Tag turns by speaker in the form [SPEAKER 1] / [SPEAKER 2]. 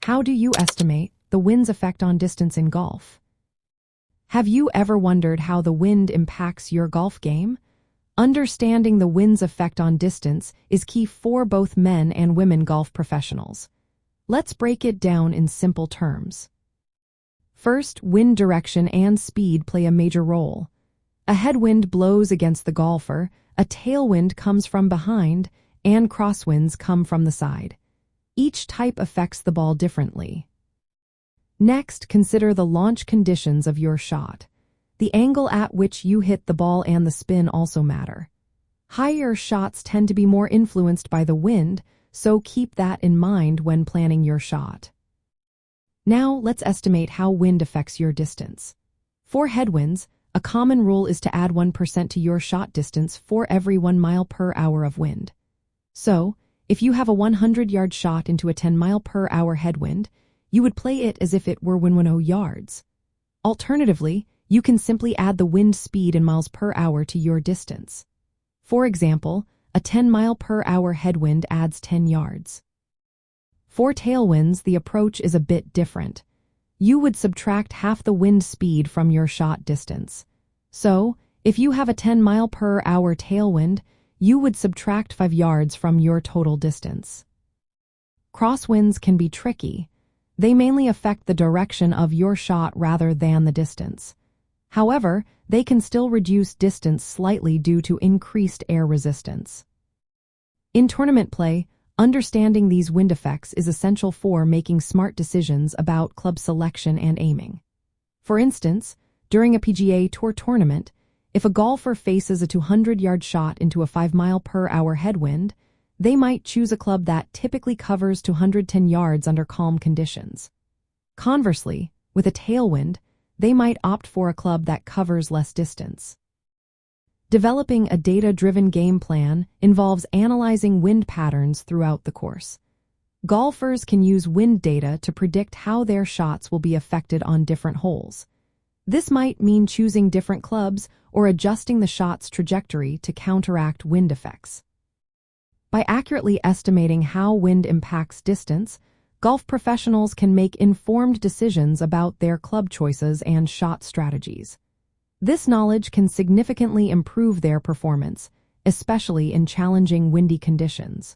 [SPEAKER 1] How do you estimate the wind's effect on distance in golf? Have you ever wondered how the wind impacts your golf game? Understanding the wind's effect on distance is key for both men and women golf professionals. Let's break it down in simple terms. First, wind direction and speed play a major role. A headwind blows against the golfer, a tailwind comes from behind, and crosswinds come from the side. Each type affects the ball differently. Next, consider the launch conditions of your shot. The angle at which you hit the ball and the spin also matter. Higher shots tend to be more influenced by the wind, so keep that in mind when planning your shot. Now, let's estimate how wind affects your distance. For headwinds, a common rule is to add 1% to your shot distance for every 1 mile per hour of wind. So, if you have a 100-yard shot into a 10-mile-per-hour headwind, you would play it as if it were 110 yards. Alternatively, you can simply add the wind speed in miles per hour to your distance. For example, a 10-mile-per-hour headwind adds 10 yards. For tailwinds, the approach is a bit different. You would subtract half the wind speed from your shot distance. So, if you have a 10-mile-per-hour tailwind, you would subtract 5 yards from your total distance. Crosswinds can be tricky. They mainly affect the direction of your shot rather than the distance. However, they can still reduce distance slightly due to increased air resistance. In tournament play, understanding these wind effects is essential for making smart decisions about club selection and aiming. For instance, during a PGA Tour tournament, if a golfer faces a 200-yard shot into a 5-mile-per-hour headwind, they might choose a club that typically covers 210 yards under calm conditions. Conversely, with a tailwind, they might opt for a club that covers less distance. Developing a data-driven game plan involves analyzing wind patterns throughout the course. Golfers can use wind data to predict how their shots will be affected on different holes. This might mean choosing different clubs or adjusting the shot's trajectory to counteract wind effects. By accurately estimating how wind impacts distance, golf professionals can make informed decisions about their club choices and shot strategies. This knowledge can significantly improve their performance, especially in challenging windy conditions.